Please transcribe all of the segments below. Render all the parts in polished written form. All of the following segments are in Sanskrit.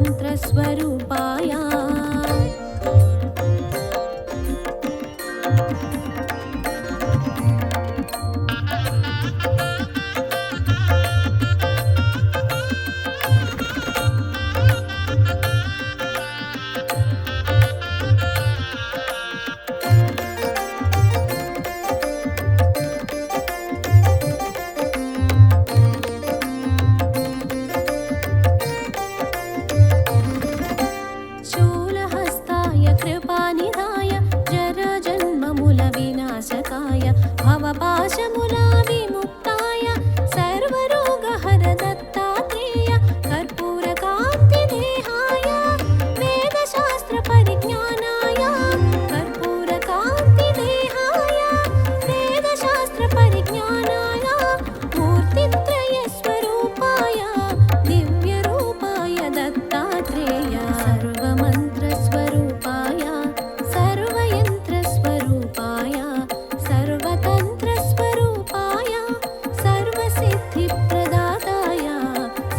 सर्वमन्त्रस्वरूपाय कृपानिधाय जरजन्ममूलविनाशकाय भवपाशमूलविमुक्ताय सर्वरोगहर दत्तात्रेय कर्पूरकान्तिदेहाय वेदशास्त्रपरिज्ञानाय कर्पूरकान्तिदेहाय वेदशास्त्रपरिज्ञानाय मूर्तित्रयस्वरूपाय दिव्यरूपाय दत्तात्रेय सर्वमन्त्रस्वरूपाय सर्वयन्त्रस्वरूपाय सर्वतन्त्रस्वरूपाय सर्वसिद्धिप्रदाताय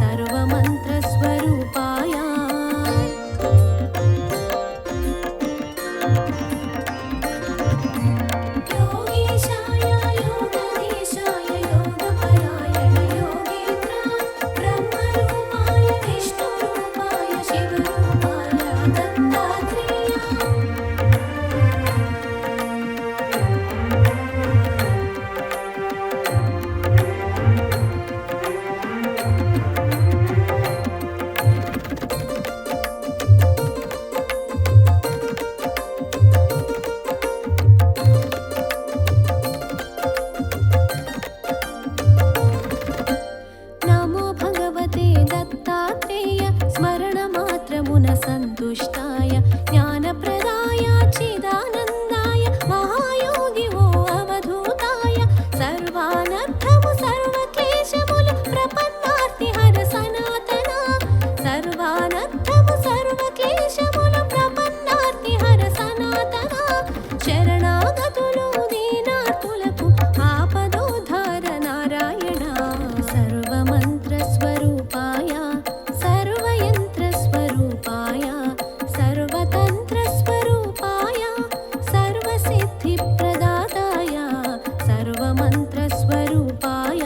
सर्वमन्त्रस्वरूपाय योगीशाय योगधीशाय योगपरायण योगेन्द्र ब्रह्मरूपाय विष्णुरूपाय शिवरूपाय दत्तात्रेय नमो भगवते दत्तात्रेय स्मरणमात्रमुन सन्तुष्टाय ज्ञानप्रदाय चिदानन्दाय महायोगी वो अवधूताय सर्वानर्थमु सर्वक्लेशमुल प्रपन्नार्तिहर सनातना सर्वानर्थमु सर्वक्लेशमुल प्रपन्नार्तिहर सनातना शरणागतुलु दीनार्तुలకు ఆపదోద్ధార నారాయణ सर्वमन्त्रस्वरूपाय सर्वयन्त्रस्वरूपाय सर्वतन्त्रस्वरूपाय सर्वसिद्धिप्रदाताय सर्वमन्त्रस्वरूपाय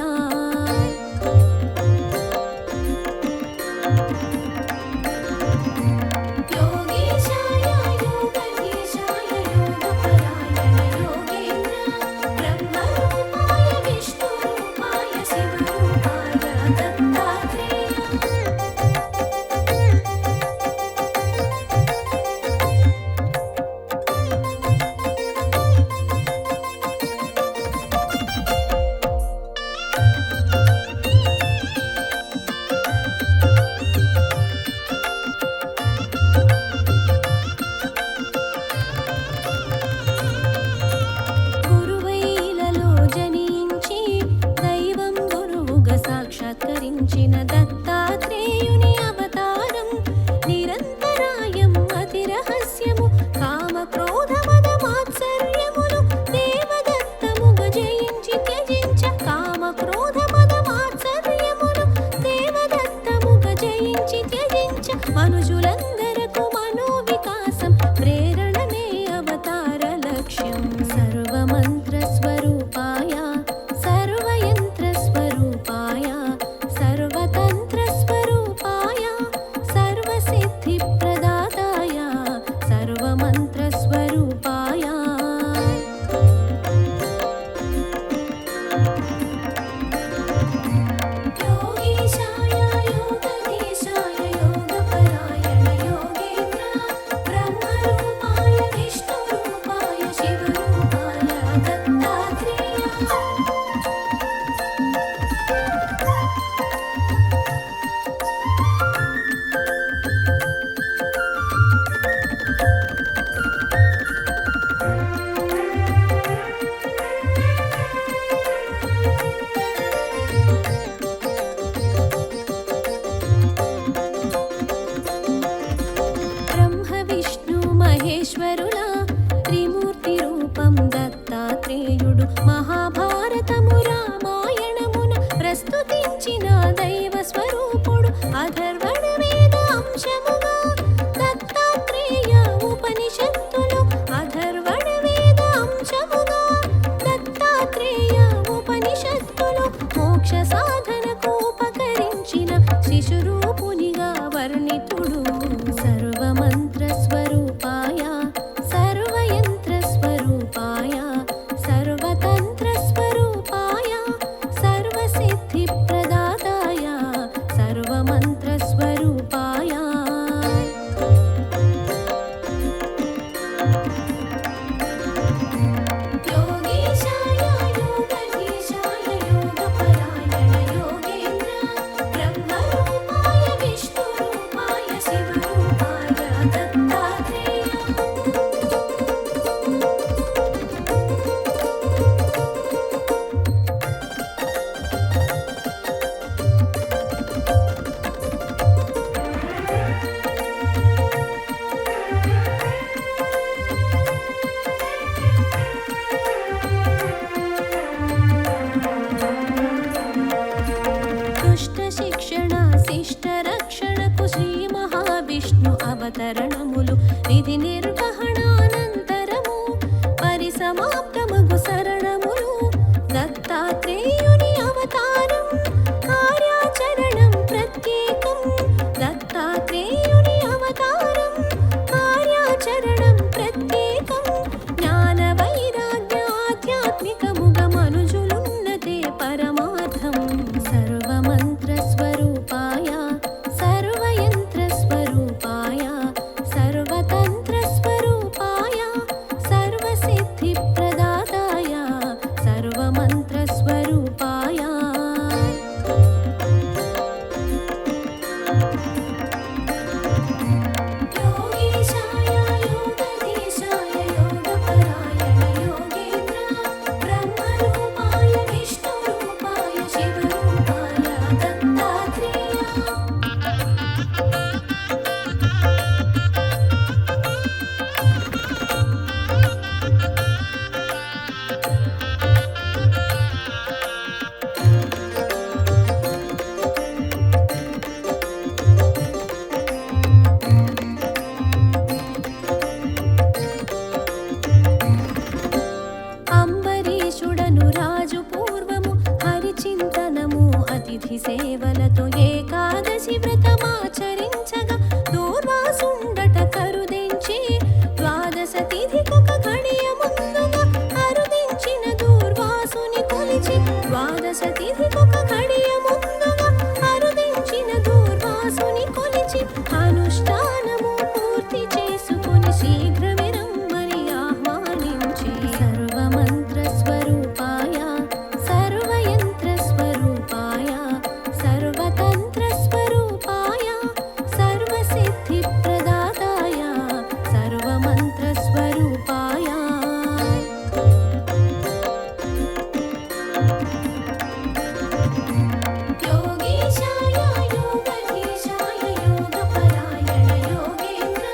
योगीशाय योगधीशाय योगपरायण योगेन्द्र ब्रह्मरूपाय विष्णुरूपाय शिवरूपाय दत्तात्रेय గురువైలలో జనించి దైవం గురువుగా సాక్షాత్కరించిన దత్తాత్రేయుని అవతారం నిరంతరాయం అతి రహస్యము కామ క్రోధ మద మాత్సర్యములు దేవదత్తముగా జయించి త్యజించ కామ క్రోధ మద మాత్సర్యములు దేవదత్తముగా జయించి త్యజించ మనుషులందరకు మనోవికాసం ప్రేరణమే అవతార లక్ష్యం सर्वमन्त्रस्वरूपाय सर्वयन्त्रस्वरूपाय सर्वतन्त्रस्वरूपाय सर्वसिद्धिप्रदाताय सर्वमन्त्रस्वरूपाय योगीशाय योगधीशाय योगपरायण योगेन्द्र ब्रह्मरूपाय विष्णुरूपाय शिवरूपाय दत्तात्रेय ब्रह्म विष्णु महेश्वरुला त्रिमूर्ति रूपं दत्तात्रेयुडु महाभारतमु रामायणमुन प्रस्तुतिंచిన దైవ స్వరూపుడు అధర్వణ వేద అంశము అవతరణములు విధి నిర్వహణానంతరము పరిసమాప్తమగు శరణములు దత్తాత్రేయుని అవతారం కార్యాచరణం ప్రత్యేకం దత్తాత్రేయుని అవతారం కార్యాచరణం ప్రత్యేకం జ్ఞాన వైరాగ్య ఆధ్యాత్మికముగ మనుజులున్నతే పరమార్థం సర్వమంత్ర స్వరూపాయ సర్వయంత్ర స్వరూపాయ సర్వతంత్ర స్వరూపాయ సర్వసిద్ధి ప్రదాతాయ సర్వమంత్ర స్వరూపాయ योगेशाय योगधीशाय योगपरायण योगेन्द्र ब्रह्मरूपाय विष्णुरूपाय शिवरूपाय दत्तात्रेय అంబరీషుడను రాజు పూర్వము హరిచింతనము అతిథి సేవలతో ఏకాదశి వ్రతమాచరించగా దూర్వాసుండట కరుదించి ద్వాదశ తిథికొక ఘడియ ముందుగా అరుదించిన దూర్వాసుని కొలిచి ద్వాదశ తిథికొక ఘడియ ముందుగా అరుదించిన దూర్వాసుని కొలిచి అనుష్ఠానము పూర్తి చేసుకొని శీఘ్రమే రమ్మని ఆహ్వానించి సర్వమంత్ర స్వరూపాయ సర్వయంత్ర స్వరూపాయ సర్వతంత్ర స్వరూపాయ సర్వసిద్ధి ప్రదాతాయ సర్వమంత్ర స్వరూపాయ योगेशाय योगधीशाय योगपरायण योगेन्द्र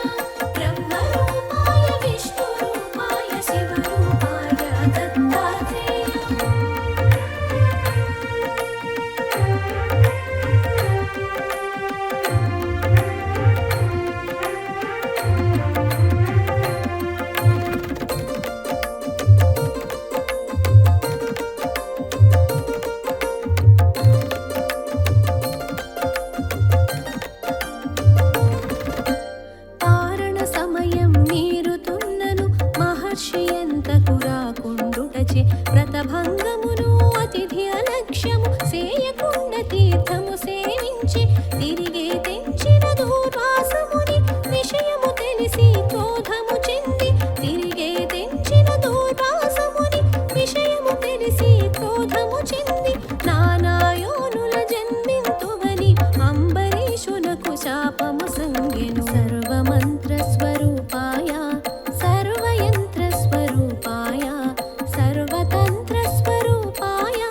ब्रह्मरूपाय विष्णुरूपाय शिवरूपाय दत्तात्रेय పారణ సమయం మీరుతున్నను మహర్షి ఎంతకు రాకుండుటచే వ్రతభంగమును అతిథి అలక్ష్యము సేయకుండ తీర్థము సేవించి తిరిగే తెంచిన దూర్వాసముని విషయము తెలిసి క్రోధము చెంది తిరిగే తెంచిన దూర్వాసముని విషయము తెలిసి క్రోధము చెంది నానాయోనుల జన్మింతువని అంబరీషునకు శాపము సంగెను సర్వమంత్ర స్వరూపాయ సర్వయంత్ర స్వరూపాయ సర్వతంత్ర స్వరూపాయ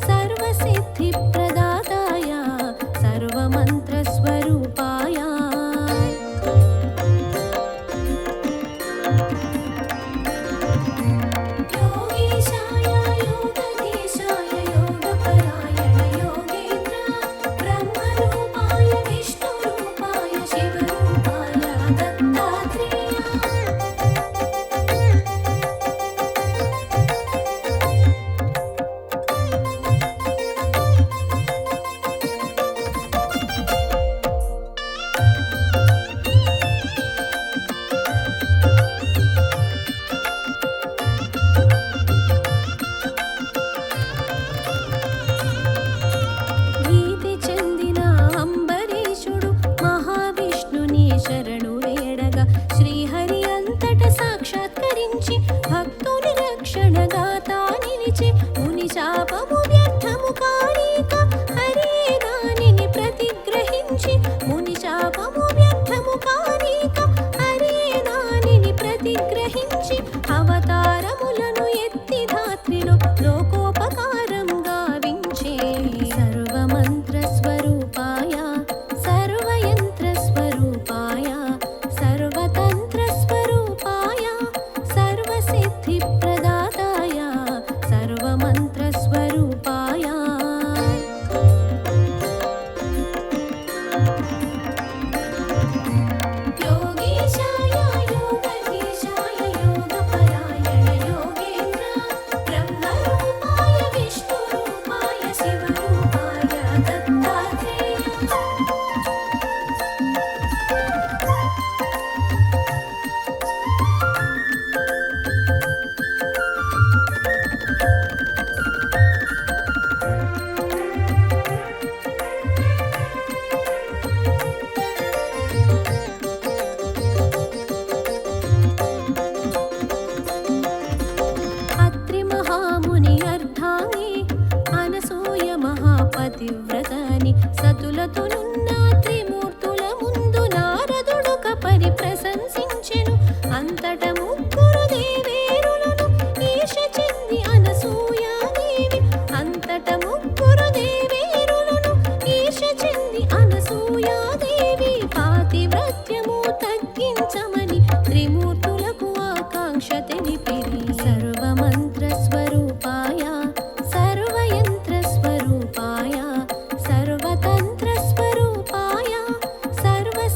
సర్వసిద్ధి ప్రదాతాయ సర్వమంత్ర స్వరూపాయ योगेशाय योगधीशाय योगपरायण योगेन्द्र ब्रह्मरूपाय विष्णुरूपाय शिवरूपाय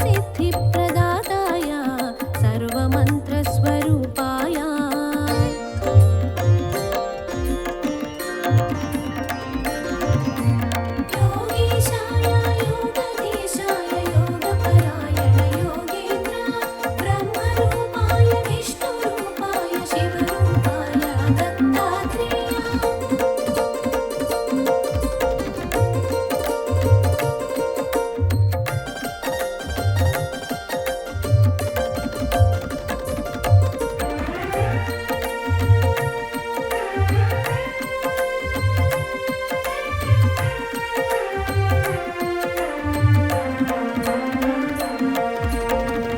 सर्वसिद्धिप्रदाताय सर्वमन्त्रस्वरूपाय योगीशाय योगधीशाय योगपरायण योगेन्द्र ब्रह्मरूपाय विष्णुरूपाय शिवरूपाय दत्तात्रेय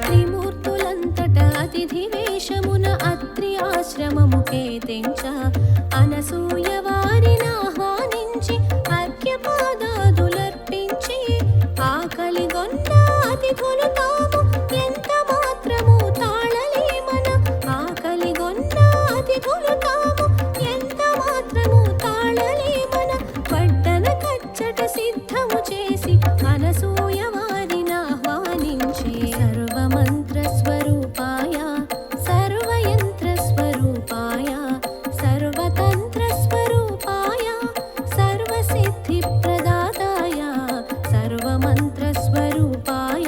త్రిమూర్తులంతట అతిథి వేషమున అత్రి ఆశ్రమముకే తెంచ అనసూయ వారిని ఆహ్వానించి అర్ఘ్యపాదాదులర్పించి ఆకలిగొన్న అతిథులు తాము ఎంత మాత్రము తాళలేమన ఆకలిగొన్న అతిథులు తాము ఎంత మాత్రము తాళలేమన వడ్డన కచ్చట సిద్ధము చేసి అనసూయ వారిని ఆహ్వానించి సర్వమంత్రస్వరూపాయ సర్వయంత్రస్వరూపాయ సర్వతంత్రస్వరూపాయ సర్వసిద్ధిప్రదాతాయ సర్వమంత్రస్వరూపాయ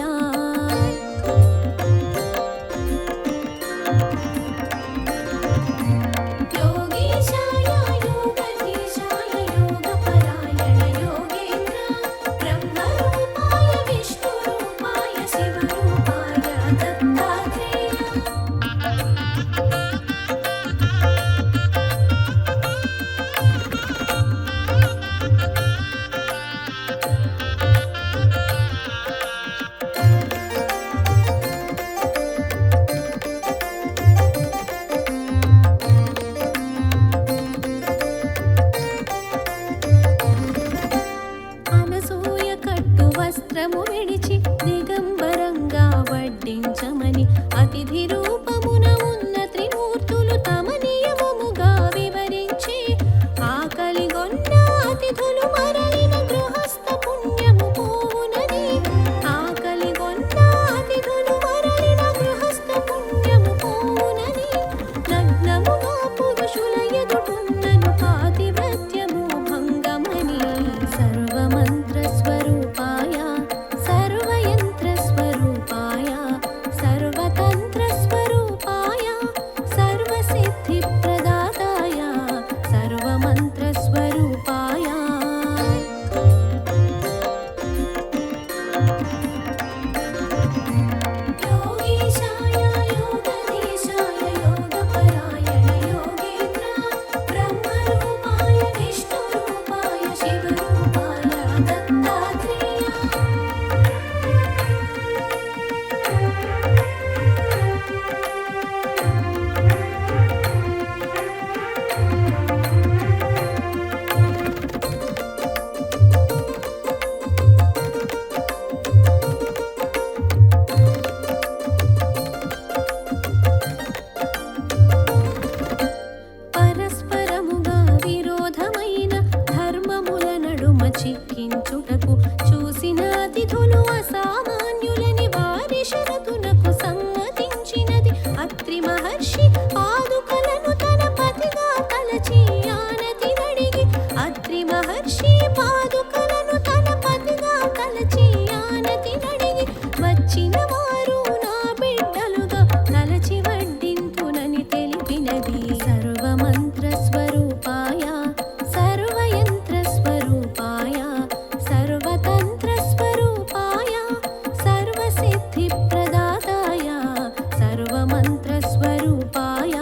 योगीशाय योगधीशाय योगपरायण योगेन्द्र ब्रह्मरूपाय विष्णुरूपाय शिवरूपाय दत्तात्रेय అనసూయ కట్టు వస్త్రము విడిచి దిగంబరంగా వడ్డించమని అతిథి రూపమున ఉన్న త్రిమూర్తులు తమ నియమముగా వివరించి ఆకలిగొన్న అతిథులు మరలిన గృహస్థ పుణ్యము పోవునని ఆకలిగొన్న అతిథులు మరలిన గృహస్థ పుణ్యము పోవునని నగ్నముగా పురుషుల ఎదుటున్నను పాతివ్రత్యము భంగమని సర్వమంత్రస్వరూపాయ సర్వయంత్రస్వరూపాయ సర్వతంత్రస్వరూపాయ సర్వసిద్ధిప్రదాతాయ సర్వమంత్రస్వరూపాయ योगीशाय योगधीशाय योगपरायण योगेन्द्र ब्रह्मरूपाय विष्णुरूपाय शिवरूपाय दत्तात्रेय పరస్పరముగా విరోధమైన ధర్మముల నడుమ చిక్కించుటకు చూసిన అతిథులు అసామాన్యులని వారి షరతునకు సమ్మతించినది అత్రి మహర్షి పాదుకలను తన పతిగా తలచి ఆనతి నడిగి అత్రి మహర్షి పాదుకలను తన పతిగా తలచి ఆనతి నడిగి వచ్చిన వారు నా బిడ్డలుగా తలచి వడ్డింతునని తెలిపినది సర్వమంత్రస్వరూపాయ సర్వయంత్రస్వరూపాయ సర్వతంత్రస్వరూపాయ సర్వసిద్ధిప్రదాతాయ సర్వమంత్రస్వరూపాయ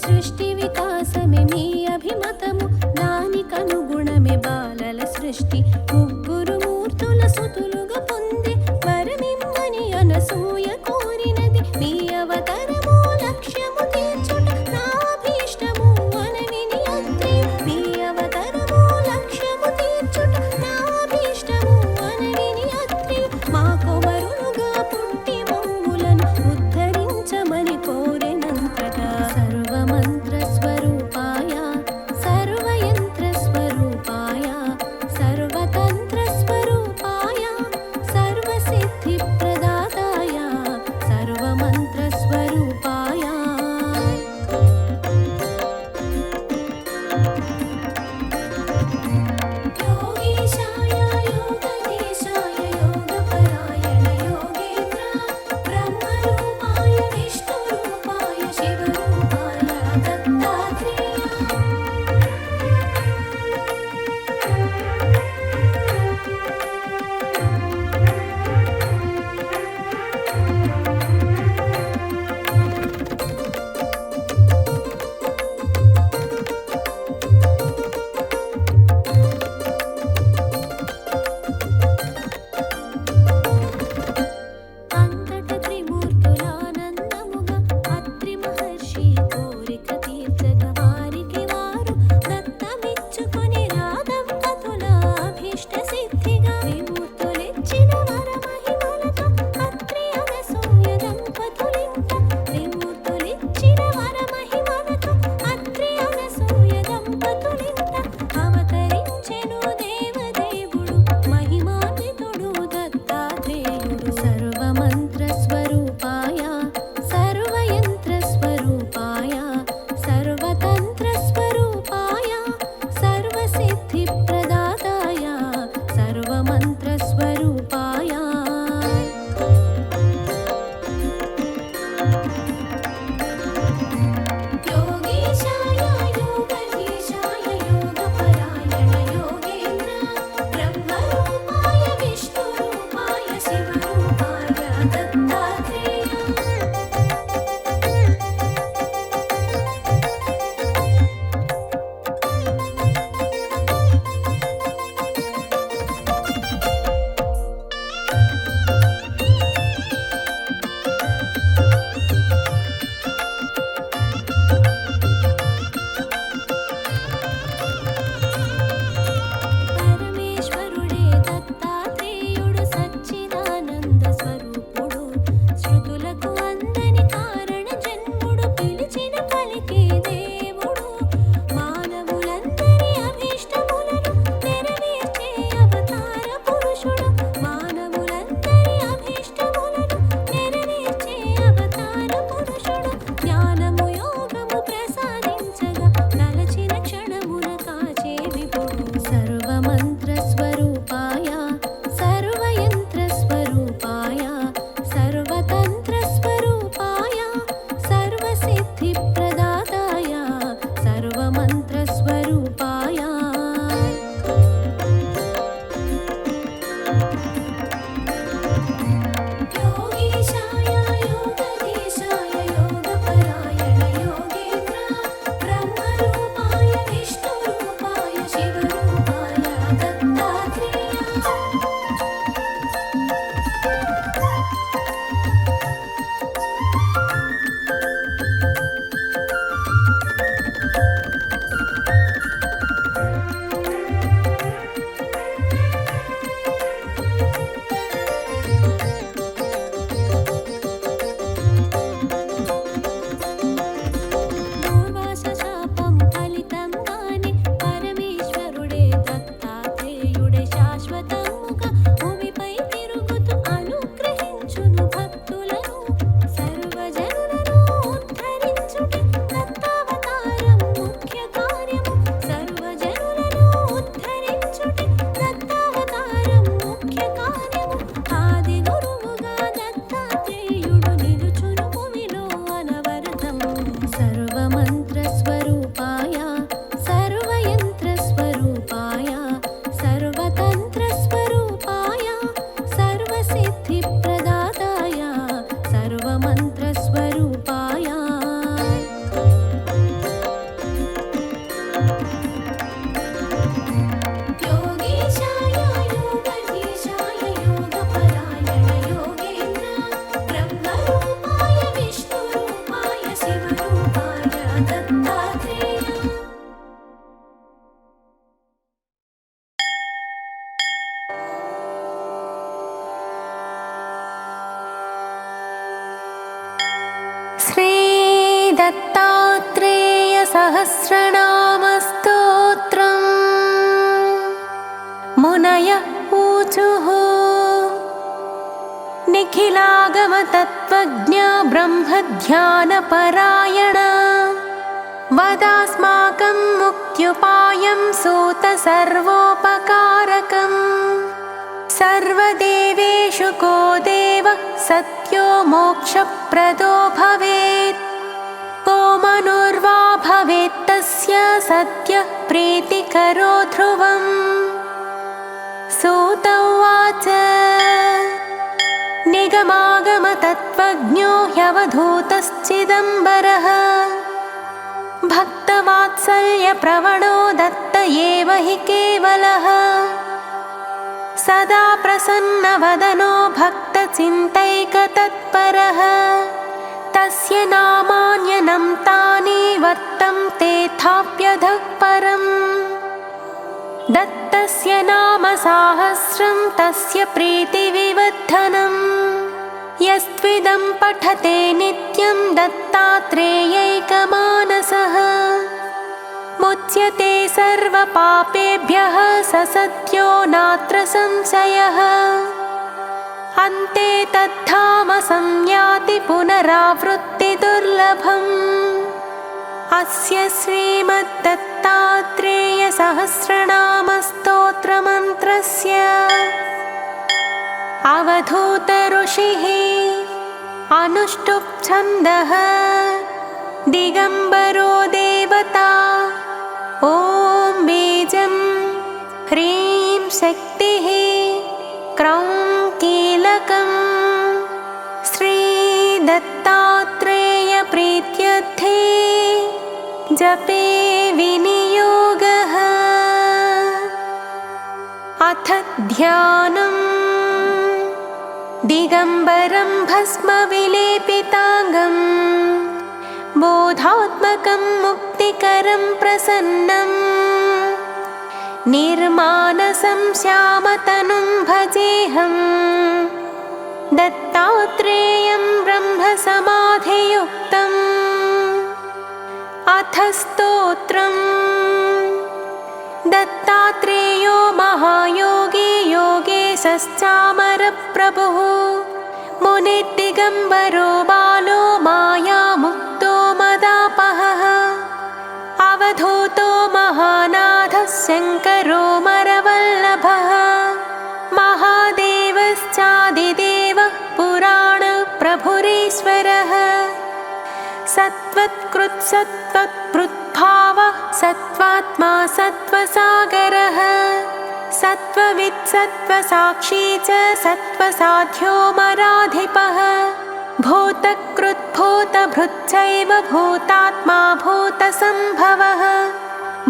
సృష్టి వికాసమే మీ అభిమతము, దానికనుగుణమే బాలల సృష్టి. ముగ్గురు మూర్తుల సుతులుగా పొంది వరమిమ్మని అనసూయ కోరినది, మీ అవతరము లక్ష్యము తీర్చుట నా అభీష్టము అనవిని అత్రి. మీ అవతరము లక్ష్యము తీర్చుట నా అభీష్టము అనవిని అత్రి. మా కొమరులుగా పుట్టి మమ్ములను ఉద్ధరించమని కోరెనంతటా. సర్వమంత్ర స్వరూపాయ సర్వయంత్ర స్వరూపాయ సర్వతంత్ర सहस्रनामस्तोत्रम् मुनयः ऊचुः निखिलागमतत्त्वज्ञ ब्रह्मध्यानपरायण वदास्माकं मुक्त्युपायं सूत सर्वोपकारकम् सर्वदेवेषु को देवः सत्यो मोक्षप्रदो भवेत् को मनुर्वा भवेत् तस्य सत्यः प्रीतिकरो ध्रुवम् सूत उवाच निगमागमतत्त्वज्ञो ह्यवधूतश्चिदम्बरः भक्तवात्सल्यप्रवणो दत्त एव हि केवलः सदा प्रसन्नवदनो भक्तचिन्तैकतत्परः तस्य नामान्यनं तानि वर्तन्ते थाप्यधः परम् दत्तस्य नाम साहस्रं तस्य प्रीतिविवर्धनम् यस्त्विदं पठते नित्यं दत्तात्रेयैकमानसः मुच्यते सर्वपापेभ्यः स सत्यो नात्र संशयः अन्ते तद्धाम संयाति पुनरावृत्तिदुर्लभम् अस्य श्रीमद्दत्तात्रेयसहस्रनामस्तोत्रमन्त्रस्य अवधूतऋषिः अनुष्टुप् छन्दः दिगम्बरो देवता ॐ बीजं ह्रीं शक्तिः क्रौं कीलकम् श्रीदत्तात्रेयप्रीत्यर्थे जपे विनियोगः अथ ध्यानम् दिगम्बरं भस्मविलेपिताङ्गं बोधात्मकं मुक्तिकरं प्रसन्नं निर्मानसं श्यामतनुं भजेऽहं दत्तात्रेयं ब्रह्मसमाधियुक्तम् अथ स्तोत्रम् दत्तात्रेयो महायोगी योगेशश्चामरप्रभुः मुनिर्दिगम्बरो बालो मायामुक्तो मदापहः अवधूतो महानाथः शङ्करो मरवल्लभः महादेवश्चादिदेवः पुराणप्रभुरीश्वरः सत्त्वत्कृत्सत्त्वत्कृद्भावः सत्त्वात्मा सत्त्वसागरः सत्त्ववित् सत्त्वसाक्षी च सत्त्वसाध्यो मराधिपः भूतकृद्भूतभृच्चैव भूतात्मा भूतसम्भवः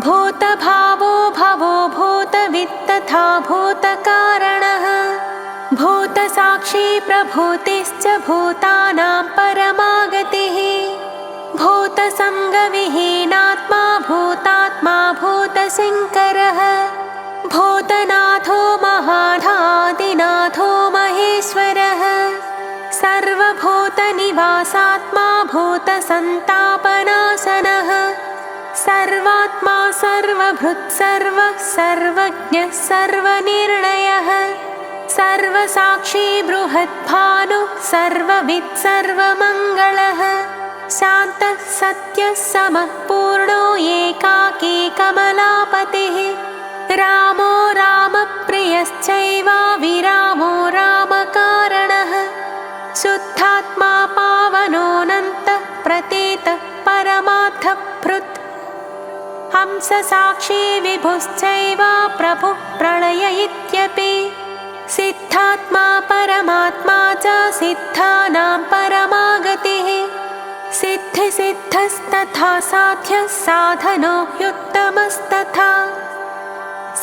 भूतभावो भवो भूतवित् तथा भूतकारणः भूतसाक्षी प्रभूतिश्च भूतानां परमागतिः भूतसङ्गविहीनात्मा भूतात्मा भूतशङ्करः भूतनाथो महाधादिनाथो महेश्वरः सर्वभूतनिवासात्मा भूतसन्तापनाशनः सर्वात्मा सर्वभृत् सर्वः सर्वज्ञः सर्वनिर्णयः सर्वसाक्षी बृहद्भानुः सर्ववित् सर्वमङ्गलः शान्तः सत्यः समः पूर्णो एकाकी कमलापतिः रामो रामप्रियश्चैव विरामो रामकारणः शुद्धात्मा पावनोऽनन्तः प्रतीतः परमार्थभृत् हंससाक्षी विभुश्चैव प्रभुः प्रलय इत्यपि सिद्धात्मा परमात्मा च सिद्धानां परमागतिः सिद्धिसिद्धस्तथा साध्यः साधनो ह्युत्तमस्तथा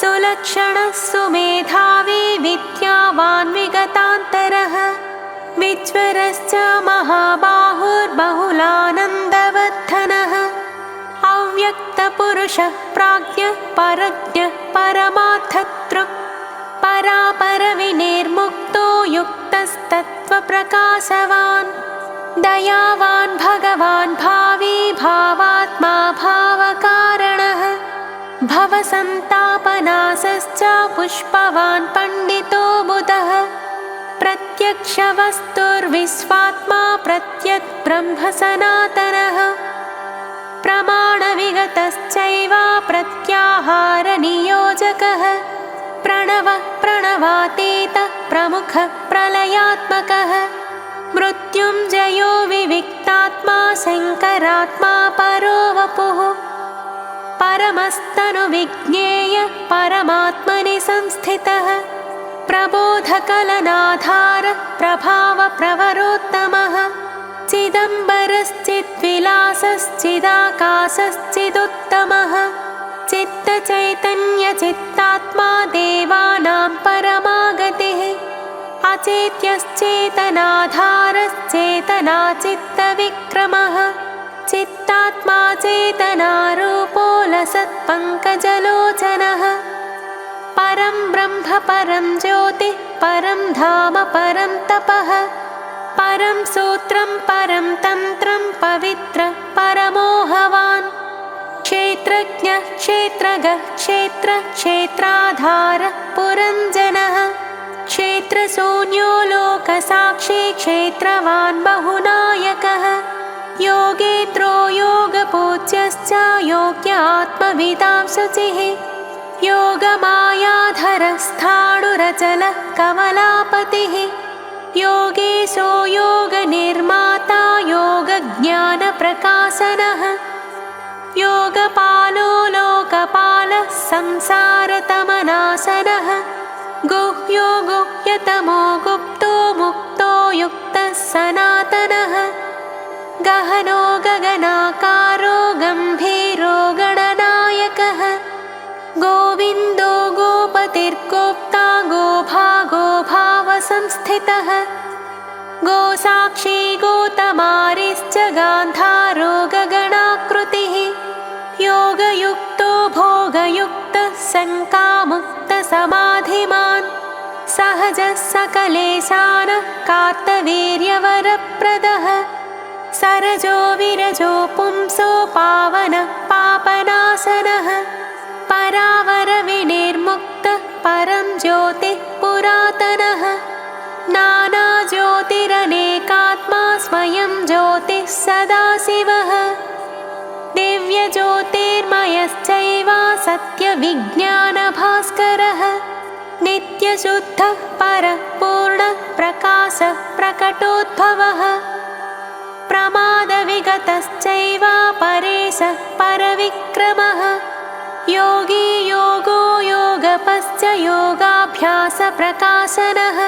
सुलक्षणः सुमेधावी विद्यावान् विगतान्तरः विज्वरश्च महाबाहुर्बहुलानन्दवर्धनः अव्यक्तपुरुषः प्राज्ञः परज्ञः परमार्थतृप् परापरविनिर्मुक्तो युक्तस्तत्त्वप्रकाशवान् दयावान् भगवान् भावी भावात्मा भावकारणः भवसन्तापनाशश्च पुष्पवान् पण्डितो बुधः प्रत्यक्षवस्तुर्विश्वात्मा प्रत्यक् ब्रह्म सनातनः प्रमाणविगतश्चैव प्रत्याहारनियोजकः प्रणवः प्रणवातीतः प्रमुखः प्रलयात्मकः मृत्युञ्जयो विविक्तात्मा शङ्करात्मा परो वपुः परमस्तनुविज्ञेय परमात्मनि संस्थितः प्रबोधकलनाधार प्रभावप्रवरोत्तमः चिदम्बरश्चिद्विलासश्चिदाकाशश्चिदुत्तमः चित्तचैतन्यचित्तात्मा देवानां परमागतिः अचेत्यश्चेतनाधारश्चेतनाचित्तविक्रमः चित्तात्मा चेतनारूपो लसत्पङ्कजलोचनः परं ब्रह्म परं ज्योतिः परं धाम परं तपः परं सूत्रं परं तन्त्रं पवित्र परमोहवान् क्षेत्रज्ञः क्षेत्रगः क्षेत्राधारः पुरञ्जनः क्षेत्रशून्यो लोकसाक्षी क्षेत्रवान् बहुनायकः योगेत्रो योगपूज्यश्च योग्य आत्मविदां शुचिः योगमायाधरस्थाणुरचलः कमलापतिः योगेशो योगनिर्माता योगज्ञानप्रकाशनः योगपालो लोकपालः संसारतमनाशनः गुह्यो गुह्यतमो गुप्तो मुक्तो युक्तः सनातनः गहनो गगनाकारो गम्भीरो गणनायकः गोविन्दो गोपतिर्गोप्ता गोभावसंस्थितः गोसाक्षी गोतमारिश्च गान्धारो गगनाकृतिः योगयुक्तो भोगयुक्तः शङ्कामुक्तसमाधिमान् सहजः सकलेशानः कार्तवीर्यवरप्रदः सरजो विरजो पुंसो पावनः पापनाशनः परावरविनिर्मुक्तः परं ज्योतिः पुरातनः नानाज्योतिरनेकात्मा स्वयं ज्योतिः सदाशिवः दिव्यज्योतिर्मयश्चैव सत्यविज्ञानभास्करः नित्यशुद्धः परः पूर्णः प्रकाशः प्रकटोद्भवः प्रमादविगतश्चैव परेशः परविक्रमः योगी योगो योगपश्च योगाभ्यासप्रकाशनः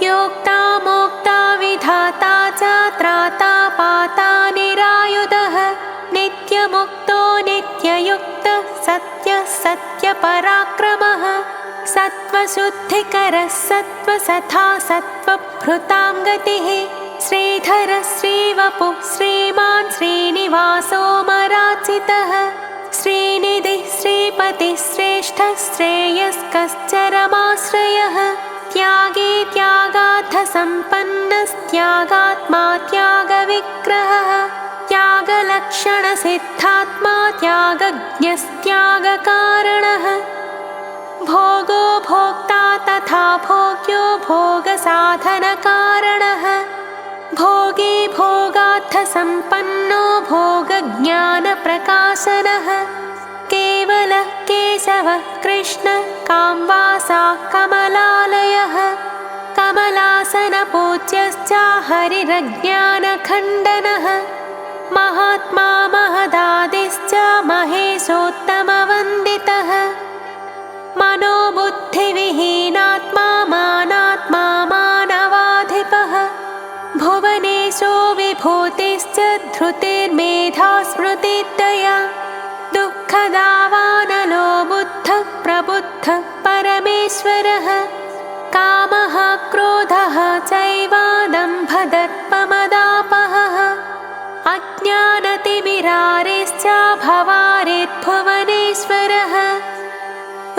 योक्ता मोक्ता विधाता च त्राता पाता निरायुधः नित्यमुक्तो नित्ययुक्तः सत्यः सत्यपराक्रमः सत्त्वशुद्धिकरः सत्त्वसथा सत्त्वभृतां गतिः श्रीधरः श्रीवपुः श्रीमान् श्रीनिवासो मराचितः श्रीनिधिः श्रीपतिः श्रेष्ठः श्रेयस्कश्चरमाश्रयः त्यागी त्यागार्थसम्पन्नस्त्यागात्मा त्यागविग्रहः त्यागलक्षणसिद्धात्मा त्यागज्ञस्त्यागकारणः भोगो भोक्ता तथा भोग्यो भोगसाधनकारणः भोगी भोगार्थसम्पन्नो भोगज्ञानप्रकाशनः केवलः केशवः कृष्णः कामवासा कमलालयः कमलासनपूज्यश्च हरिरज्ञानखण्डनः महात्मा महदादिश्च महेशोत्तमवन्दितः मनोबुद्धिविहीनात्मा मानात्मा मानवाधिपः भुवनेशो विभूतिश्च धृतिर्मेधा स्मृतिदया दुःखदावानलो बुद्धः प्रबुद्धः परमेश्वरः कामः क्रोधः चैव दम्भदर्पमदापहः अज्ञानतिमिरारेश्च भवारेर्भुवनेश्वरः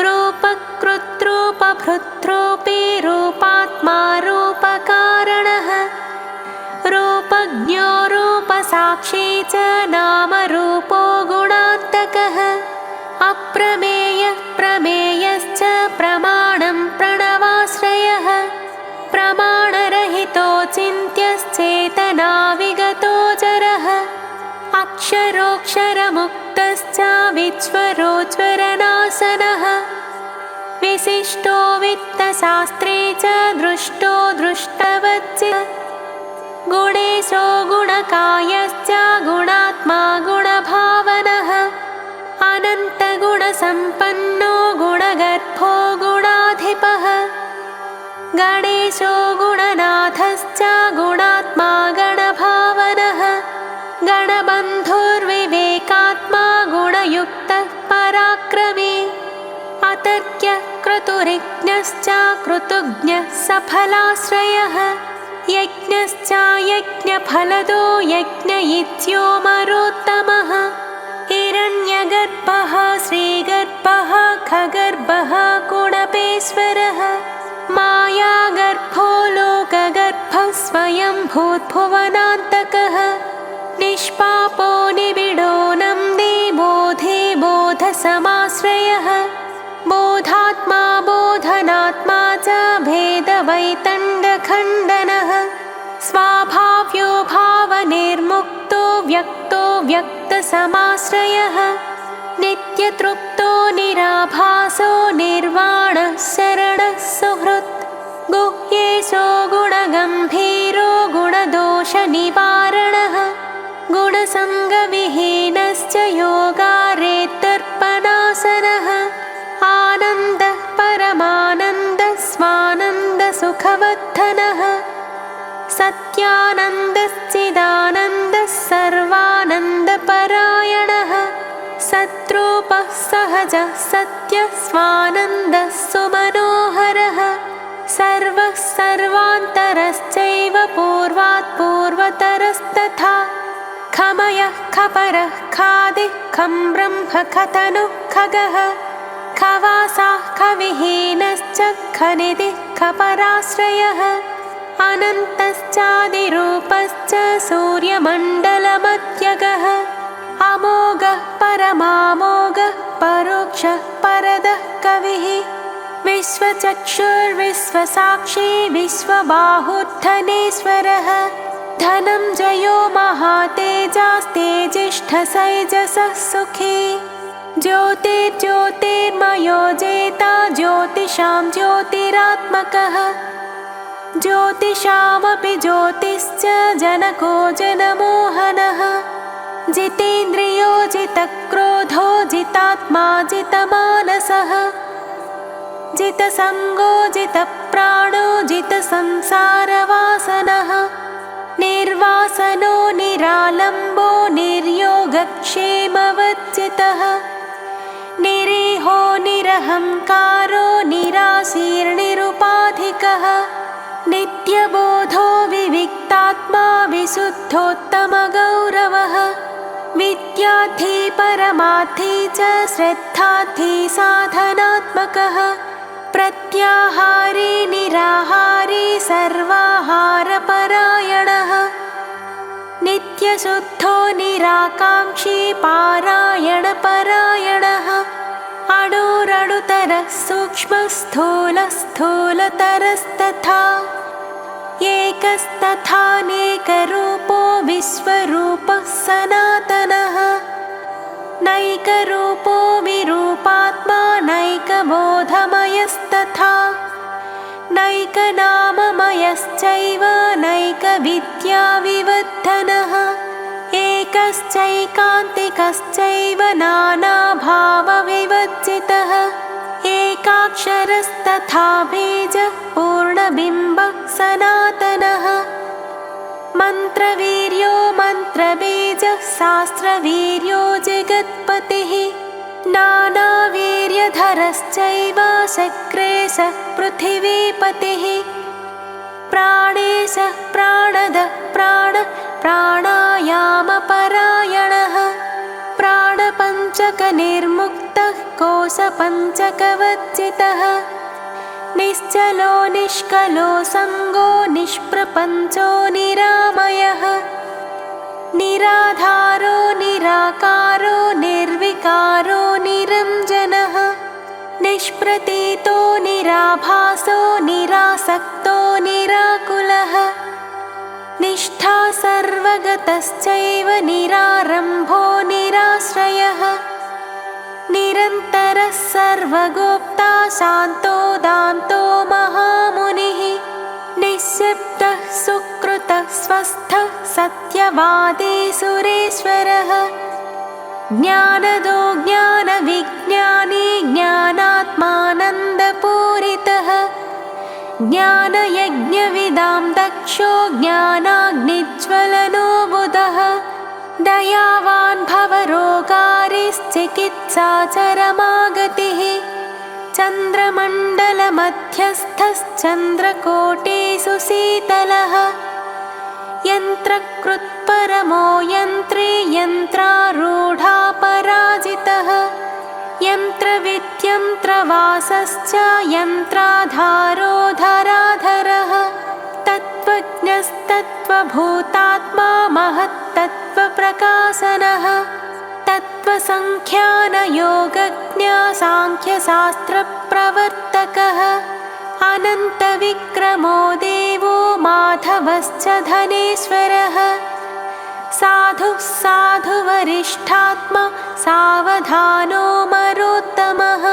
रूपकृद्रूपभृद्रूपी रूपात्मा रूपकारणः रूपज्ञ ज्ञो रूपसाक्षी च नामरूपो गुणात्मकः अप्रमेयः प्रमेयश्च प्रमाणं प्रणवाश्रयः प्रमाणरहितो चिन्त्यश्चेतना विगतो जरः अक्षरोऽक्षरमुक्तश्च विज्वरोज्वरनाशनः विशिष्टो वित्तशास्त्रे च दृष्टो दृष्टवच्च गुणेशो गुणकायश्च गुणात्मा गुणभावनः अनन्तगुणसम्पन्नो गुणगर्भो गुणाधिपः गणेशो गुणनाथश्च गुणात्मा गणभावनः गणबन्धुर्विवेकात्मा गुणयुक्तः पराक्रमी अतर्क्यः क्रतुरिज्ञश्च कृतज्ञः सफलाश्रयः यज्ञश्च यज्ञफलदो यज्ञ इत्यो मरोत्तमः हिरण्यगर्भः श्रीगर्भः खगर्भः गुणपेश्वरः मायागर्भो लोकगर्भः स्वयंभूद्भुवनान्तकः निष्पापो निबिडो नन्दे बोधे बोधसमाश्रयः बोधात्मा बोधनात्मा च भेदवैतण्डखण्डनः स्वाभाव्यो भावनिर्मुक्तो व्यक्तो व्यक्तसमाश्रयः नित्यतृप्तो निराभासो निर्वाणः शरणः सुहृत् गुह्येशो गुणगम्भीरो गुणदोषनिवारणः गुणसङ्गविहीनश्च योगारेतर्पणासनः आनन्दः परमानन्दः स्वानन्दसुखवर्धनः सत्यानन्दश्चिदानन्दः सर्वानन्दपरायणः सद्रूपः सहजः सत्यः स्वानन्दः सुमनोहरः सर्वः सर्वान्तरश्चैव पूर्वात् पूर्वतरस्तथा खमयः खपरः खादिः खं ब्रह्म खतनुः खगः खवासाः खविहीनश्च खनिधिः खपराश्रयः अनन्तश्चादिरूपश्च सूर्यमण्डलमध्यगः अमोघः परमामोघः परोक्षः परदः कविः विश्वचक्षुर्विश्वसाक्षी विश्वबाहुर्धनेश्वरः धनञ्जयो महातेजास्तेजिष्ठसैजसः सुखी ज्योतिर्ज्योतिर्मयो जेता ज्योतिषां ज्योतिरात्मकः ज्योतिषामपि ज्योतिश्च जनको जनमोहनः जितेन्द्रियो जितक्रोधो जितात्मा जितमानसः जितसङ्गो जितप्राणो जितसंसारवासनः निर्वासनो निरालम्बो निर्योगक्षेमवर्जितः निरीहो निरहङ्कारो निराशीर्निरुपाधिकः नित्यबोधो विविक्तात्मा विशुद्धोत्तमगौरवः विद्यार्थी परमार्थी च श्रद्धार्थी साधनात्मकः प्रत्याहारी निराहारी सर्वाहारपरायणः नित्यशुद्धो निराकाङ्क्षी पारायणपरायणः अणुरणुतरः सूक्ष्मस्थूलस्थूलतरस्तथा एकस्तथानेकरूपो विश्वरूपः सनातनः नैकरूपो विरूपात्मा नैकबोधमयस्तथा नैकनाममयश्चैव नैकविद्याविवर्धनः एकश्चैकान्तिकश्चैव नानाभावविवर्जितः एकाक्षरस्तथा बीजः पूर्णबिम्बः सनातनः मन्त्रवीर्यो मन्त्रबीजः शास्त्रवीर्यो जगत्पतिः नानावीर्यधरश्चैव शक्रेशः पृथिवीपतिः प्राणेशः प्राणदः प्राणायामपरायणः प्राणपञ्चकनिर्मुक्तः कोशपञ्चकवर्जितः निश्चलो निष्कलो सङ्गो निष्प्रपञ्चो निरामयः निराधारो निराकारो निर्विकारो निरञ्जनः निष्प्रतीतो निराभासो निरासक्तो निराकुलः निष्ठा सर्वगतश्चैव निरारम्भो निराश्रयः निरन्तरः सर्वगोप्ता शान्तो दान्तो महामुनिः निःशब्दः सुकृतः स्वस्थः सत्यवादी सुरेश्वरः ज्ञानदो ज्ञानविज्ञानी ज्ञानात्मानन्दपूरितः ज्ञानयज्ञविदां दक्षो ज्ञानाग्निज्वलनो बुधः दयावान् भवरोगारिश्चिकित्साचरमागतिः चन्द्रमण्डलमध्यस्थश्चन्द्रकोटिषु शीतलः यन्त्रकृत्परमो यन्त्री यन्त्रारूढापराजितः यन्त्रविद्यन्त्रवासश्च यन्त्राधारो धराधरः तत्त्वज्ञस्तत्त्वभूतात्मा महत्तत्त्वप्रकाशनः तत्त्वसङ्ख्यानयोगज्ञा साङ्ख्यशास्त्रप्रवर्तकः अनन्तविक्रमो देवो माधवश्च धनेश्वरः साधुः साधुवरिष्ठात्मा सावधानो मरोत्तमः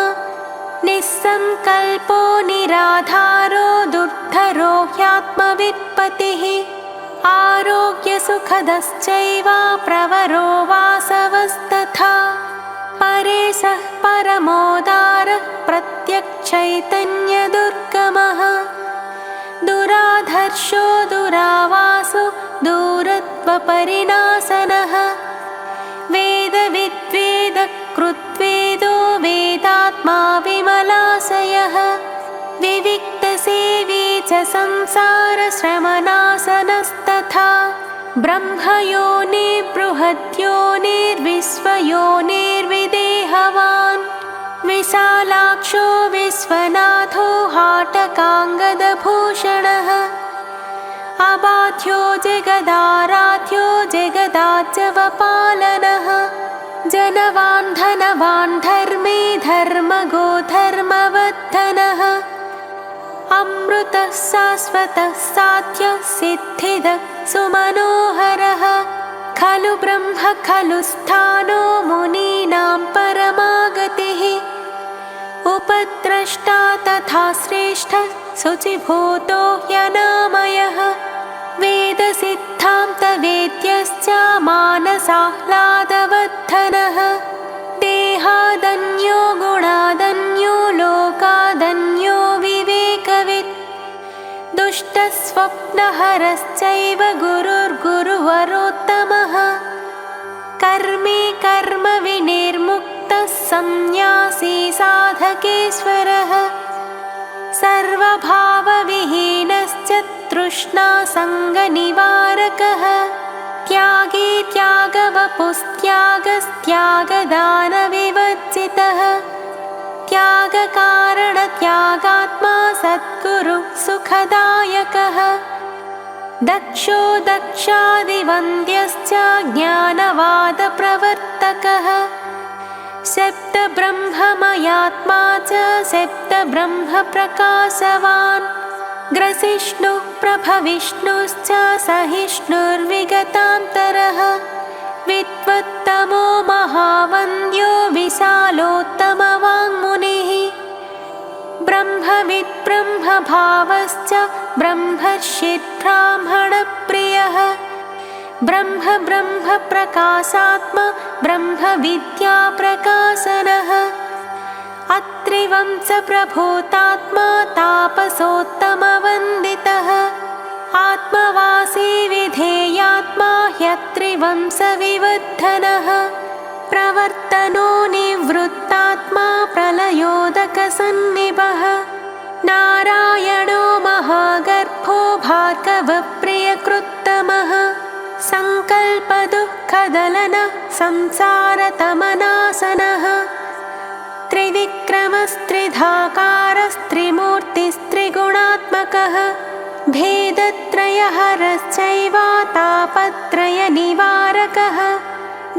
निस्सङ्कल्पो निराधारो दुर्धरो ह्यात्मवित्पतिः आरोग्यसुखदश्चैव प्रवरो वासवस्तथा परेशः परमोदारः प्रत्यक्षचैतन्यदुर्गमः दुराधर्षो दुरावासो दूरत्वपरिणासनः वेदविद्वेदकृद्वेदो वेदात्मा विमलाशयः विविक्तसेवी च संसारश्रमनाशनस्तथा ब्रह्मयोनिर्बृहद्योनिर्विश्वयोनिर्विदेहवान् विशालाक्षो विश्वनाथो हाटकाङ्गदभूषणः अबाध्यो जगदाराध्यो जगदाजवपालनः जनवान् धनवान् धर्मे धर्मगो धर्मवर्धनः अमृतः शाश्वतः साध्यः सिद्धिदः सुमनोहरः खलु ब्रह्म खलु स्थानो मुनीनां परमागतिः उपद्रष्टा तथा श्रेष्ठः शुचिभूतो ह्यनामयः वेदसिद्धान्तवेद्यश्च मानसाह्लादवर्धनः देहादन्यो गुणादन्यो लोकादन्यो विवेकवित् दुष्टस्वप्नहरश्चैव गुरुर्गुरुवरोत्तमः कर्मे कर्म विनिर्मुक्तः संन्यासी साधकेश्वरः सर्वभावविहीनश्च तृष्णासङ्गनिवारकः त्यागी त्यागवपुस्त्यागस्त्यागदानविवर्जितः त्यागकारणत्यागात्मा सद्गुरु सुखदायकः दक्षो दक्षादिवन्द्यश्च ज्ञानवादप्रवर्तकः शब्दब्रह्ममयात्मा च शब्दब्रह्मप्रकाशवान् ग्रसिष्णुः प्रभविष्णुश्च सहिष्णुर्विगतान्तरः विद्वत्तमो महावन्द्यो विशालोत्तमवाङ्मुनिः ब्रह्मविद् ब्रह्मभावश्च ब्रह्मर्षिर्ब्राह्मणप्रियः ब्रह्म ब्रह्मप्रकाशात्मा ब्रह्मविद्याप्रकाशनः अत्रिवंशप्रभूतात्मा तापसोत्तमवन्दितः आत्मवासी विधेयात्मा ह्यत्रिवंशविवर्धनः प्रवर्तनो निवृत्तात्मा प्रलयोदकसन्निभः नारायणो महागर्भो भार्गवप्रियकृत्तमः सङ्कल्पदुःखदलनः संसारतमनाशनः त्रिविक्रमस्त्रिधाकारस्त्रिमूर्तिस्त्रिगुणात्मकः भेदत्रयहरश्चैव तापत्रयनिवारकः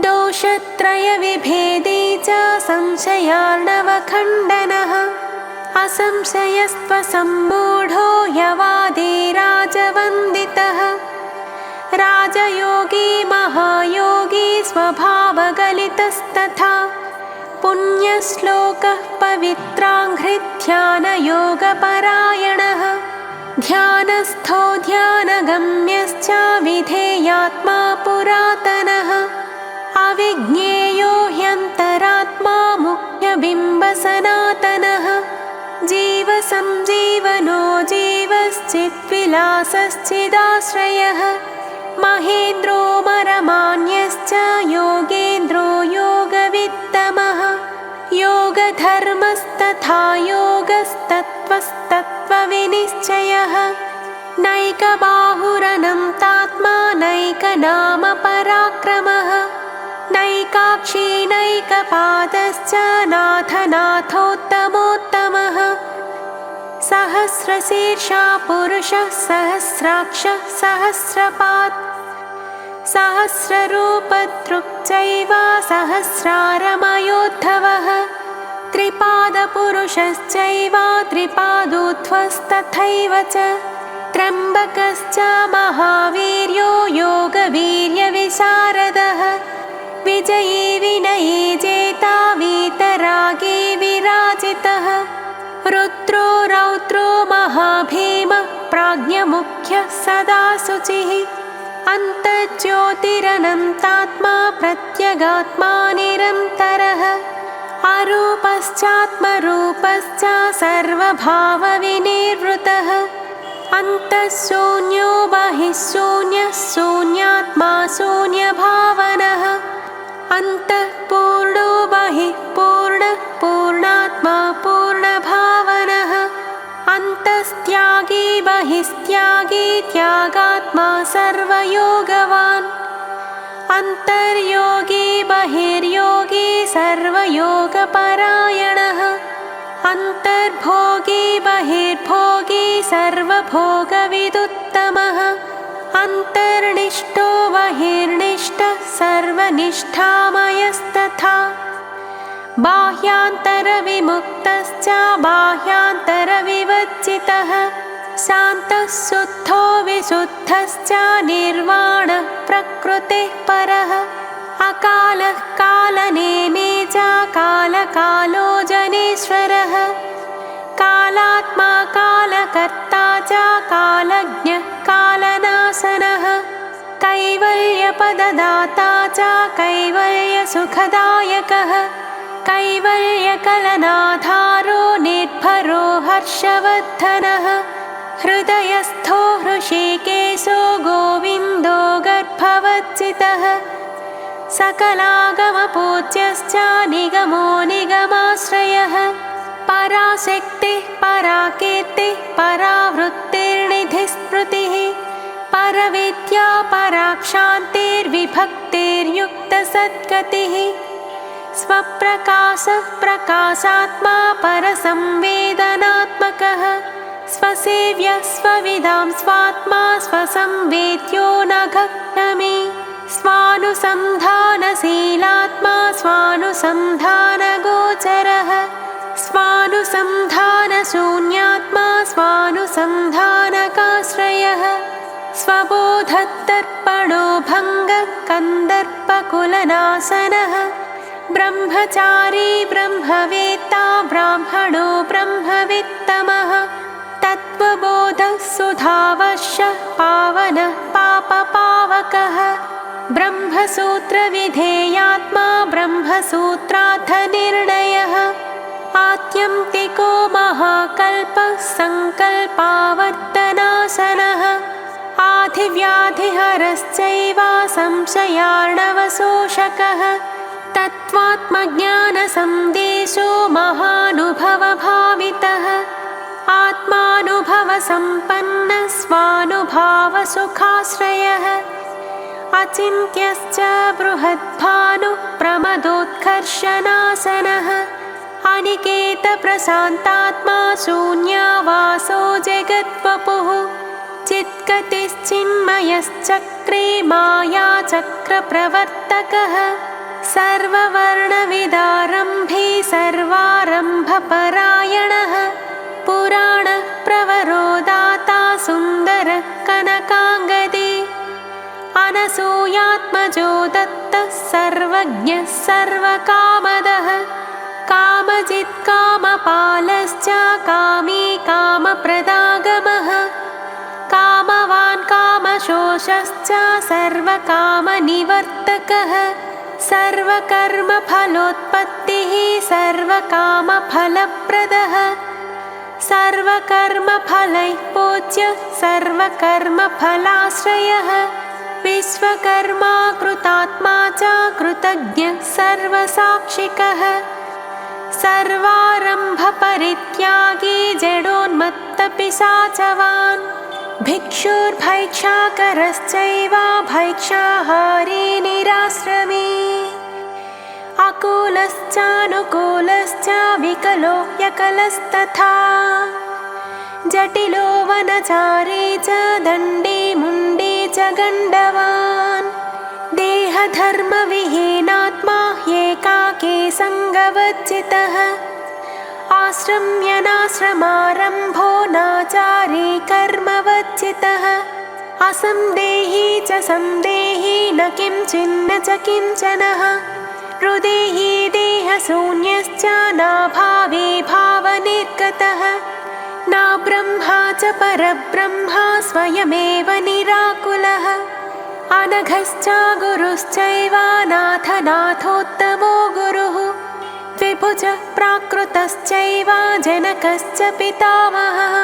दोषत्रयविभेदी च संशयार्णवखण्डनः असंशयस्त्वसम्मूढो यवादी राजवन्दितः राजयोगी महायोगी स्वभावगलितस्तथा पुण्यश्लोकः पवित्राङ्घ्रिध्यानयोगपरायणः ध्यानस्थो ध्यानगम्यश्च विधेयात्मा पुरातनः अविज्ञेयो ह्यन्तरात्मा मुख्यबिम्बसनातनः जीवसंजीवनो जीवश्चिद्विलासश्चिदाश्रयः महेन्द्रो मरमान्यश्च योगेन्द्रो योगवित्तमः योगधर्मस्तथा योगस्तत्त्वस्तत्त्वविनिश्चयः नैकबाहुरनन्तात्मा नैकनामपराक्रमः नैकाक्षी नैकपादश्च नाथनाथोत्तमोत्तमः सहस्रशीर्षा पुरुषः सहस्राक्षः सहस्रपात् सहस्ररूपदृक्चैव सहस्रारमयोद्धवः त्रिपादपुरुषश्चैव त्रिपादोध्वस्तथैव च त्र्यम्बकश्च महावीर्यो योगवीर्यविशारदः विजयी विनयी जेता वीतरागी विराजितः रुद्रो रौद्रो महाभीमः प्राज्ञमुख्यः सदा शुचिः अन्तर्ज्योतिरनन्तात्मा प्रत्यगात्मा निरन्तरः अरूपश्चात्मरूपश्च सर्वभावविनिर्वृतः अन्तःशून्यो बहिः शून्यः शून्यात्मा शून्यभावनः अन्तःपूर्णो बहिः पूर्णः पूर्णात्मा पूर्णभावनः अन्तस्त्यागी बहिस्त्यागी त्यागात्मा सर्वयोगवान् अन्तर्योगी बहिर्योगी सर्वयोगपरायणः अन्तर्भोगी बहिर्भोगी सर्वभोगविदुत्तमः अन्तर्निष्ठो बहिर्निष्ठः सर्वनिष्ठामयस्तथा बाह्यान्तरविमुक्तश्च बाह्यान्तरविवर्जितः शान्तः शुद्धो विशुद्धश्च निर्वाणः प्रकृतिः परः अकालः कालनेमी च कालकालो जनेश्वरः कालात्मा कालकर्ता च कालज्ञः कालनाशनः कैवल्यपददाता च कैवल्यसुखदायकः कैवल्यकलनाधारो निर्भरो हर्षवर्धनः हृदयस्थो हृषीकेशो गोविन्दो गर्भवर्जितः सकलागमपूज्यश्च निगमो निगमाश्रयः पराशक्तिः पराकीर्तिः परावृत्तिर्निधिस्मृतिः परविद्या पराक्षान्तिर्विभक्तिर्युक्तसद्गतिः स्वप्रकाशः प्रकाशात्मा परसंवेदनात्मकः स्वसेव्यः स्वविदां स्वात्मा स्वसंवेद्यो नघग्नमे स्वानुसन्धानशीलात्मा स्वानुसन्धानगोचरः स्वानुसन्धानशून्यात्मा स्वानुसन्धानकाश्रयः स्वबोधतर्पणो भङ्गः कन्दर्पकुलनाशनः ब्रह्मचारी ब्रह्मवेत्ता ब्राह्मणो ब्रह्मवित्तमः तत्त्वबोधः सुधावश्यः पावनः पापपावकः ब्रह्मसूत्रविधेयात्मा ब्रह्मसूत्रार्थनिर्णयः आत्यन्तिको महाकल्पः सङ्कल्पावर्तनाशनः आधिव्याधिहरश्चैव संशयार्णवशोषकः तत्त्वात्मज्ञानसन्देशो महानुभवभावितः आत्मानुभवसम्पन्नः स्वानुभावसुखाश्रयः अचिन्त्यश्च बृहद्भानुः प्रमदोत्कर्षनाशनः अनिकेतप्रशान्तात्मा शून्यावासो जगद्वपुः चित्गतिश्चिन्मयश्चक्रे मायाचक्रप्रवर्तकः सर्ववर्णविदारम्भे सर्वारम्भपरायणः पुराणः प्रवरो दाता सुन्दरः कनकाङ्गदे अनसूयात्मजो दत्तः सर्वज्ञः सर्वकामदः कामजित्कामपालश्च कामी कामप्रदागमः कामवान् कामशोषश्च सर्वकामनिवर्तकः सर्वकर्मफलोत्पत्तिः सर्वकामफलप्रदः सर्वकर्मफलैः पूज्यः सर्वकर्मफलाश्रयः विश्वकर्मा कृतात्मा च कृतज्ञः सर्वसाक्षिकः सर्वारम्भपरित्यागी जडोन्मत्तपिशाचवान् भिक्षुर्भैक्षाकरश्चैव भैक्षाहारी निराश्रमी अकूलश्चानुकूलश्च विकलो यकलस्तथा जटिलो वनचारी च दण्डी मुण्डी च गण्डवान् देहधर्मविहीनात्मा एकाकी सङ्गवर्जितः आश्रम्यनाश्रमारम्भो नाचारी कर्मवर्जितः असंदेही च संदेही न किञ्चिन्न च किञ्चनः हृदेही देहशून्यश्च नाभावी भावनिर्गतः न ब्रह्मा च परब्रह्मा स्वयमेव निराकुलः अनघश्च गुरुश्चैव नाथ नाथोत्तमो गुरुः द्विभुज प्राकृतश्चैव जनकश्च पितामहः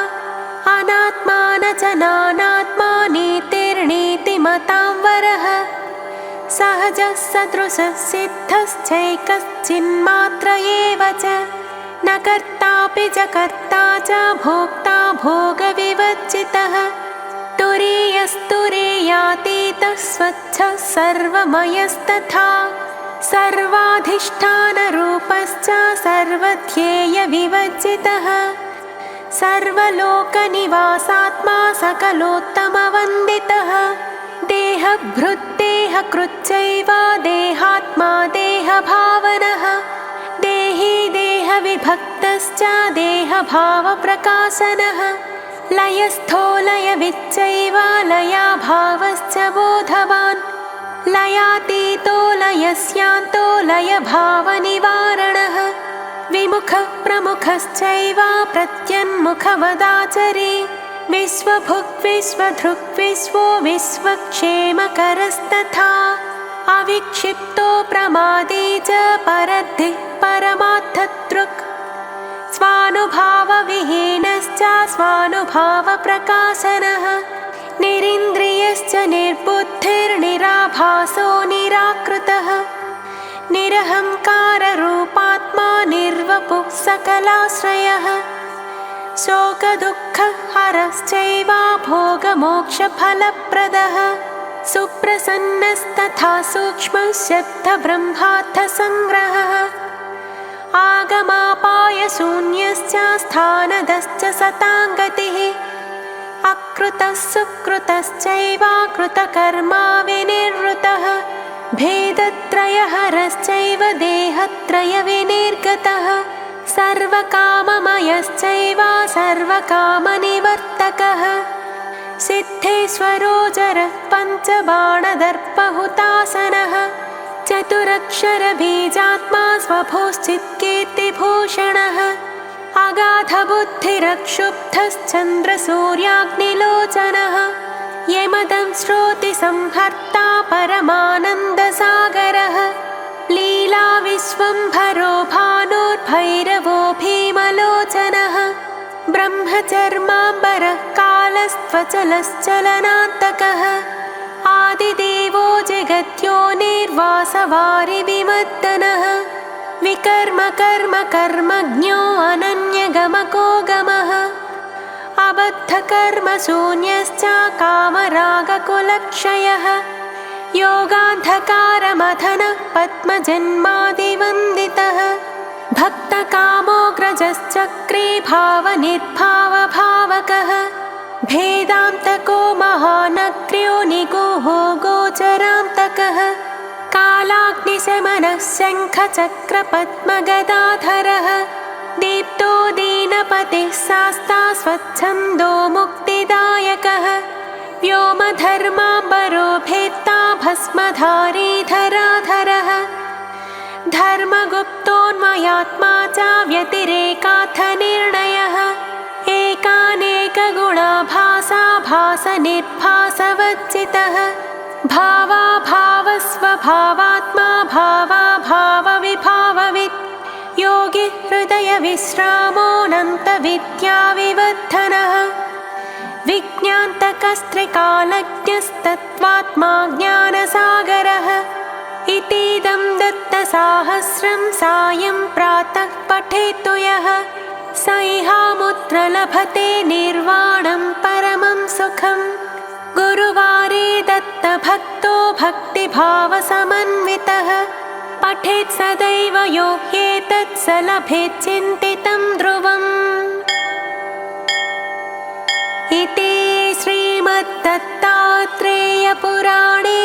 अनात्मा न च नानात्मा नीतिर्नीतिमतां वरः सहजः सदृशः सिद्धश्चैकश्चिन्मात्र एव च न कर्तापि च कर्ता च भोक्ता भोगविवर्जितः तुरीयस्तुरीयातीतः स्वच्छः सर्वमयस्तथा सर्वाधिष्ठानरूपश्च सर्वध्येयविवर्जितः सर्वलोकनिवासात्मा सकलोत्तमवन्दितः देहभृद्देहकृच्चैव देहात्मा देहभावनः देही देहविभक्तश्च देहभावप्रकाशनः लयस्थो लयविच्चैव लयाभावश्च बोधवान् लयातीतो लयस्यान्तो लयभावनिवारणः विमुखः प्रमुखश्चैव प्रत्यन्मुखवदाचरे विश्वभुक् विश्वधृक् विश्वो विश्वक्षेमकरस्तथा अविक्षिप्तो प्रमादी च परद्धिः परमार्थदृक् स्वानुभावविहीनश्च स्वानुभावप्रकाशनः निरिन्द्रियश्च निर्बुद्धिर्निराभासो निराकृतः निरहङ्काररूपात्मा निर्वपुः सकलाश्रयः शोकदुःखहरश्चैव भोगमोक्षफलप्रदः सुप्रसन्नस्तथा सूक्ष्मः शब्दब्रह्मार्थसङ्ग्रहः आगमापायशून्यश्च स्थानदश्च सताङ्गतिः अकृतः सुकृतश्चैव कृतकर्मा विनिर्वृतः भेदत्रयहरश्चैव देहत्रयविनिर्गतः सर्वकाममयश्चैव सर्वकामनिवर्तकः सिद्धेश्वरो जरः पञ्चबाणदर्पहुतासनः चतुरक्षरबीजात्मा स्वभोश्चित्कीर्तिभूषणः अगाधबुद्धिरक्षुब्धश्चन्द्रसूर्याग्निलोचनः यमदंश्रोतिसंहर्ता परमानन्दसागरः लीलाविश्वम्भरो भानुर्भैरवो भीमलोचनः ब्रह्मचर्माम्बरः कालस्त्वचलश्चलनान्तकः आदिदेवो जगद्योनिर्वासवारिविमर्दनः विकर्मकर्मकर्मज्ञो अनन्यगमको गमः अबद्धकर्मशून्यश्च कामरागकुलक्षयः योगान्धकारमथनः पद्मजन्मादिवन्दितः भक्तकामोऽग्रजश्चक्रे भावनिर्भावभावकः भेदान्तको महानग्र्यो निगूहो गोचरान्तकः कालाग्निशमनः शङ्खचक्रपद्मगदाधरः दीप्तो दीनपतिः शास्ता स्वच्छन्दो मुक्तिदायकः व्योमधर्माम्बरो भेत्ता भस्मधारी धराधरः धर्मगुप्तोन्मयात्मा च व्यतिरेकाथ निर्णयः एकानेकगुणाभासा भासनिर्भासवच्चितः भावाभावस्वभावात्मा भावाभावविभाववित् योगी हृदयविश्रामोऽनन्तविद्याविवर्धनः विज्ञान्तकस्त्रिकालज्ञस्तत्त्वात्मा ज्ञानसागरः इतीदं दत्तसाहस्रं सायं प्रातः पठेत्तु यः स इहामुत्र लभते निर्वाणं परमं सुखम् गुरुवारे दत्तभक्तो भक्तिभावसमन्वितः पठेत् सदैव यो ह्येतत् स लभेत् चिन्तितं ध्रुवम्। इति श्रीमद्दत्तात्रेयपुराणे